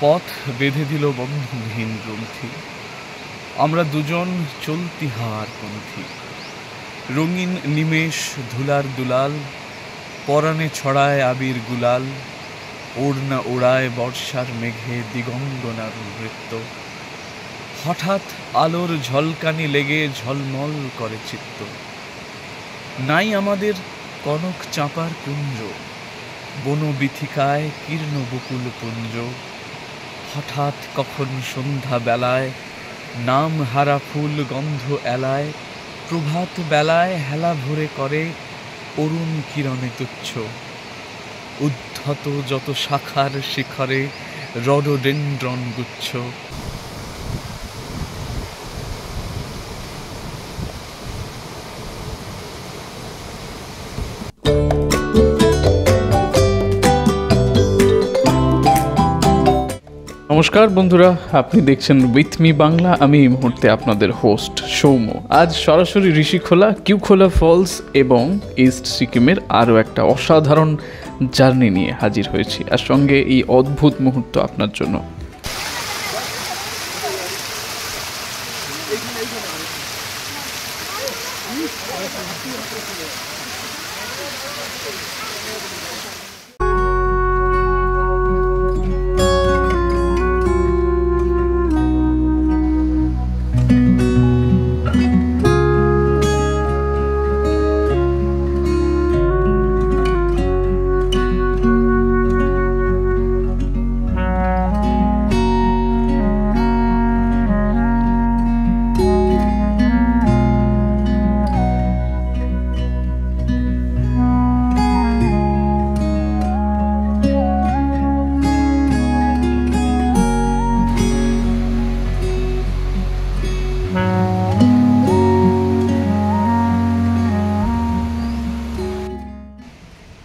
পথ বেঁধে দিল বন্ধনহীন গ্রন্থি, আমরা দুজন চলতি হার পন্থী। রঙিন নিমেষ ধুলার দুলাল, পরাণে ছড়ায় আবির গুলাল। ওড়না ওড়ায় বর্ষার মেঘে দিগঙ্গনার নৃত্য। হঠাৎ আলোর ঝলকানি লেগে ঝলমল করে চিত্ত। নাই আমাদের কনক চাঁপার কুঞ্জ, বনবিথিকায় কীর্ণ বকুল পুঞ্জ। হঠাৎ কখন সন্ধ্যা বেলায় নাম হারা ফুল গন্ধ এলায়। প্রভাত বেলায় হেলা ভরে করে অরুণ কিরণে তুচ্ছ। উদ্ধত যত শাখার শিখরে রডোডেনড্রন গুচ্ছ। নমস্কার বন্ধুরা, আপনি দেখছেন উইথ মি বাংলা। আমি এই মুহূর্তে আপনাদের হোস্ট সৌম্য। আজ সরাসরি ঋষিখোলা, কিউখোলা ফলস এবং ইস্ট সিকিমের আরও একটা অসাধারণ জার্নি নিয়ে হাজির হয়েছি, আর সঙ্গে এই অদ্ভুত মুহূর্ত আপনার জন্য।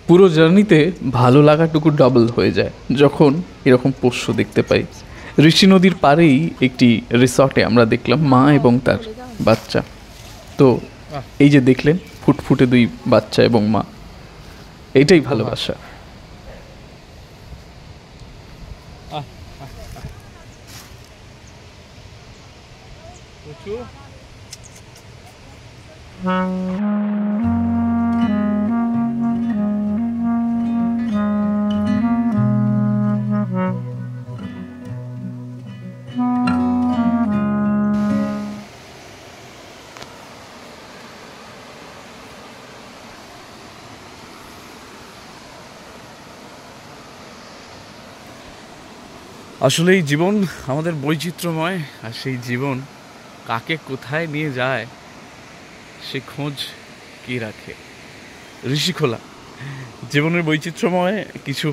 পুরো জার্নিতে ভালো লাগাটুকু ডাবল হয়ে যায় যখন এরকম পোষ্য দেখতে পাই। ঋষি নদীর পাড়েই একটি রিসর্টে আমরা দেখলাম মা এবং তার বাচ্চা। তো এই যে দেখলেন ফুটফুটে দুই বাচ্চা এবং মা, এইটাই ভালোবাসা। আসলে এই জীবন আমাদের বৈচিত্র্যময়, আর সেই জীবন কাকে কোথায় নিয়ে যায় সে খোঁজ কে রাখে? ঋষিখোলা জীবনের বৈচিত্র্যময় কিছু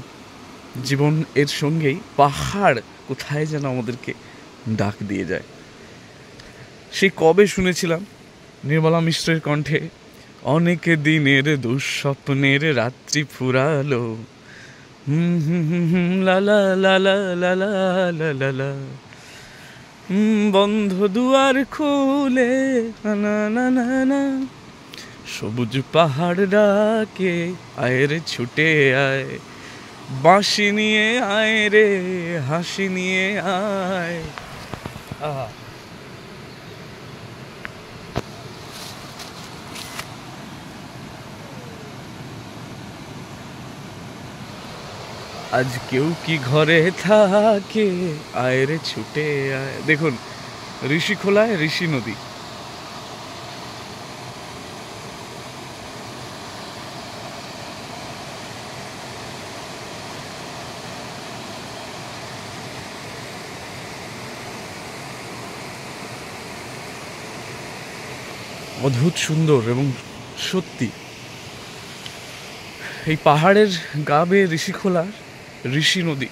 জীবন, এর সঙ্গেই পাহাড় কোথায় যেন আমাদেরকে ডাক দিয়ে যায়। সেই কবে শুনেছিলাম নির্মলা মিশ্রের কণ্ঠে, অনেক দিনের দুঃস্বপ্নের রাত্রি ফুরালো, লালা লালা লালা লালা, বন্ধ দুয়ার খুলে না না না না, সবুজ পাহাড় ডাকে আয় রে ছুটে আয়, বাঁশি নিয়ে আয় রে হাসি নিয়ে আয়। আজ কেউ কি ঘরে থাকে, আয় রে ছুটে আয়। দেখুন ঋষিখোলায় ঋষি নদী, অদ্ভুত সুন্দর। এবং সত্যি এই পাহাড়ের গা বেয়ে ঋষিখোলার ঋষি নদী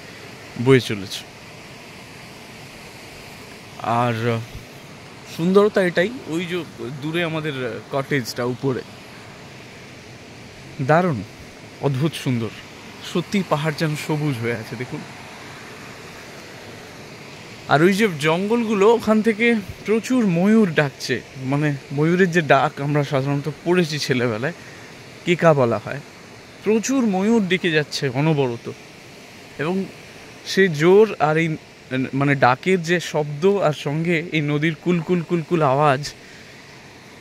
বয়ে চলেছে। আর সুন্দরতা এটাই, ওই যে দূরে আমাদের কটেজটা উপরে, দারুণ, অদ্ভুত সুন্দর। সত্যি পাহাড় যেন সবুজ হয়ে আছে দেখুন। আর ওই যে জঙ্গলগুলো, ওখান থেকে প্রচুর ময়ূর ডাকছে, মানে ময়ূরের যে ডাক আমরা সাধারণত পড়েছি ছেলেবেলায়, কেকা বলা হয়, প্রচুর ময়ূর ডেকে যাচ্ছে অনবরত। এবং সেই জোর আর এই মানে ডাকের যে শব্দ আর সঙ্গে এই নদীর কুলকুল কুলকুল আওয়াজ,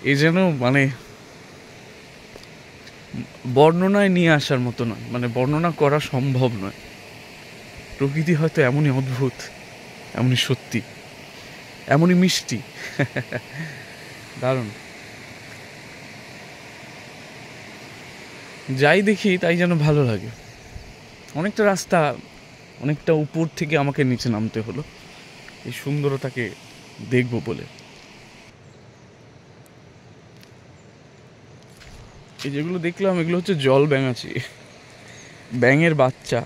এ যেন মানে বর্ণনায় নিয়ে আসার মতো নয়, মানে বর্ণনা করা সম্ভব নয়। প্রকৃতি হয়তো এমনই অদ্ভুত, এমনই সত্যি, এমনই মিষ্টি। দারুণ। যাই দেখি তাই যেন ভালো লাগে। অনেকটা রাস্তা, অনেকটা উপর থেকে আমাকে নিচে নামতে হলো এই সুন্দরতাকে দেখবো বলে। এই যেগুলো দেখলাম এগুলো হচ্ছে জল ব্যাঙাচি, ব্যাঙের বাচ্চা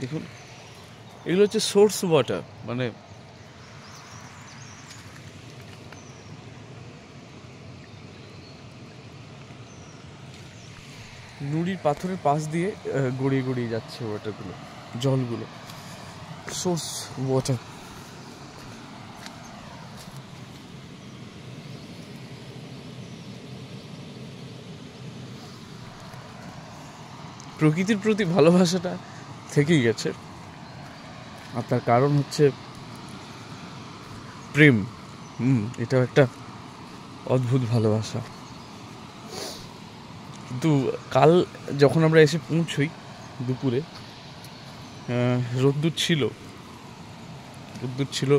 দেখুন। এগুলো হচ্ছে সোর্স ওয়াটার, মানে নুড়ির পাথরের পাশ দিয়ে গড়িয়ে গড়িয়ে যাচ্ছে ওয়াটারগুলো, জলগুলো, সোর্স ওয়াটার। প্রকৃতির প্রতি ভালোবাসাটা থেকেই গেছে, আর তার কারণ হচ্ছে প্রেম। এটাও একটা অদ্ভুত ভালোবাসা। কিন্তু কাল যখন আমরা এসে পৌঁছই দুপুরে, রোদ্দুর ছিল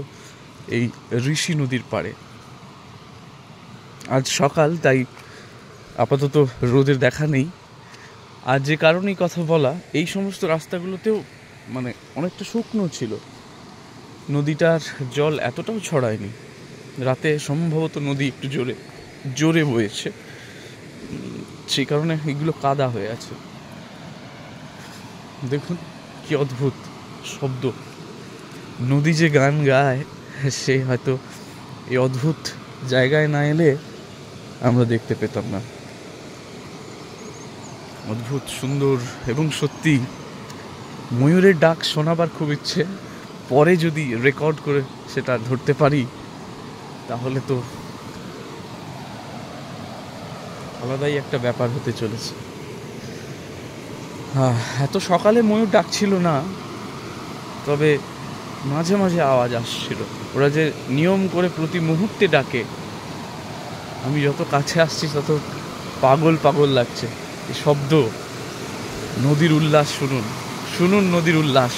এই ঋষি নদীর পাড়ে। আজ সকাল, তাই আপাতত রোদের দেখা নেই। আর যে কারণেই কথা বলা, এই সমস্ত রাস্তাগুলোতেও মানে অনেকটা শুকনো ছিল, নদীটার জল এতটাও ছড়ায়নি। রাতে সম্ভবত নদী একটু জোরে বয়েছে, সেই কারণে এগুলো কাদা হয়ে আছে। দেখুন কি অদ্ভুত শব্দ। নদী যে গান গায়, সে হয়তো এই অদ্ভুত জায়গায় না এলে আমরা দেখতে পেতাম না। অদ্ভুত সুন্দর এবং সত্যি ময়ূরের ডাক শোনাবার খুব ইচ্ছে। পরে যদি রেকর্ড করে সেটা ধরতে পারি তাহলে তো আলাদাই একটা ব্যাপার হতে চলেছে। এত সকালে ময়ূর ডাকছিল না, তবে মাঝে মাঝে আওয়াজ আসছিল। ওরা যে নিয়ম করে প্রতি মুহূর্তে ডাকে, আমি যত কাছে আসছি তত পাগল পাগল লাগছে। এই শব্দ, নদীর উল্লাস শুনুন, শুনুন নদীর উল্লাস।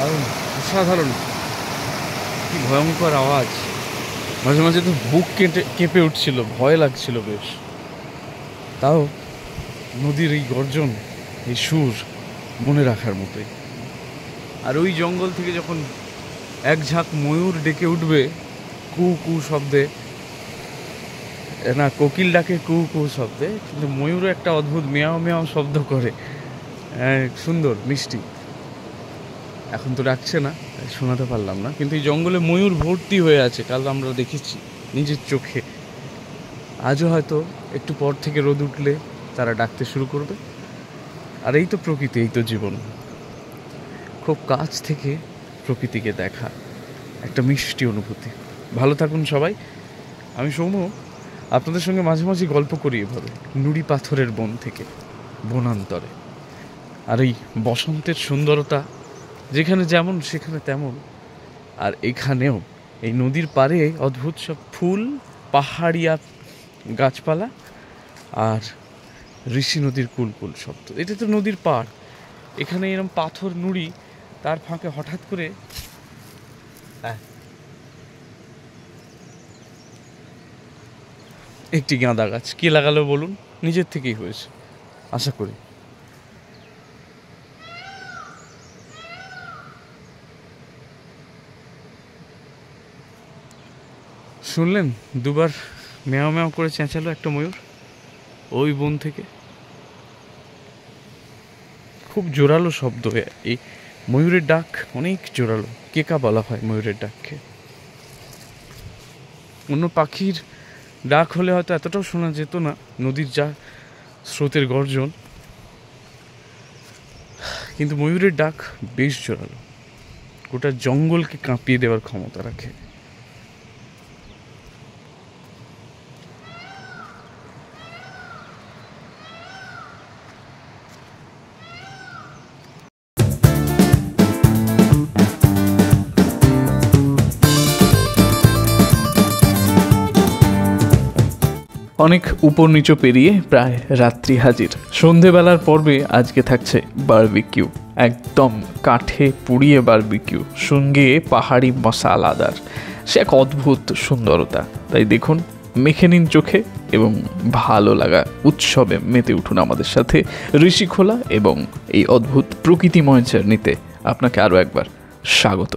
দারুণ, অসাধারণ, কি ভয়ঙ্কর আওয়াজ। মাঝে মাঝে তো বুক কেঁপে উঠছিল, ভয় লাগছিল বেশ। তাও নদীর এই গর্জন, এই সুর মনে রাখার মতোই। আর ওই জঙ্গল থেকে যখন এক ঝাঁক ময়ূর ডেকে উঠবে কু কু শব্দে, না কোকিল ডাকে কু কু শব্দে, কিন্তু ময়ূরও একটা অদ্ভুত মেয়াও মেয়াও শব্দ করে, সুন্দর মিষ্টি। এখন তো ডাকছে না, শোনাতে পারলাম না, কিন্তু এই জঙ্গলে ময়ূর ভর্তি হয়ে আছে, কাল আমরা দেখেছি নিজের চোখে। আজও হয়তো একটু পর থেকে রোদ উঠলে তারা ডাকতে শুরু করবে। আর এই তো প্রকৃতি, এই তো জীবন। খুব কাছ থেকে প্রকৃতিকে দেখা একটা মিষ্টি অনুভূতি। ভালো থাকুন সবাই। আমি সৌম্য, আপনাদের সঙ্গে মাঝে মাঝে গল্প করি এভাবে নুড়ি পাথরের বন থেকে, বনান্তরে। আর এই বসন্তের সুন্দরতা যেখানে যেমন সেখানে তেমন। আর এখানেও এই নদীর পাড়ে অদ্ভুত সব ফুল, পাহাড়িয়া গাছপালা, আর ঋষি নদীর কুলকুল শব্দ। এটা তো নদীর পাড়, এখানে এরকম পাথর নুড়ি, তার ফাঁকে হঠাৎ করে একটি গাঁদা গাছ। কে লাগালো বলুন? নিজের থেকেই হয়েছে আশা করি। শুনলেন দুবার ম্যাও ম্যাও করে চেঁচালো একটা ময়ূর ওই বন থেকে। খুব জোরালো শব্দ। এই ময়ূরের ডাক অনেক জোরালো, কেকা বলা হয় ময়ূরের ডাককে। অন্য পাখির ডাক হলে হয়তো এতটাও শোনা যেত না, নদীর যা স্রোতের গর্জন, কিন্তু ময়ূরের ডাক বেশ জোরালো, গোটা জঙ্গলকে কাঁপিয়ে দেওয়ার ক্ষমতা রাখে। অনেক উপর নিচু পেরিয়ে প্রায় রাত্রি হাজির। সন্ধেবেলার পর্বে আজকে থাকছে বারবিকিউ, একদম কাঠে পুড়িয়ে বারবিকিউ, সঙ্গে পাহাড়ি মশালাদার। সে এক অদ্ভুত সুন্দরতা। তাই দেখুন, মেখে নিন চোখে এবং ভালো লাগা উৎসবে মেতে উঠুন আমাদের সাথে ঋষিখোলা এবং এই অদ্ভুত প্রকৃতিময় জার্নিতে আপনাকে আরও একবার স্বাগত।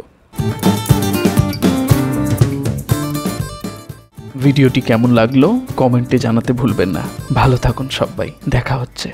ভিডিওটি কেমন লাগলো কমেন্টে জানাতে ভুলবেন না। ভালো থাকুন সবাই, দেখা হচ্ছে।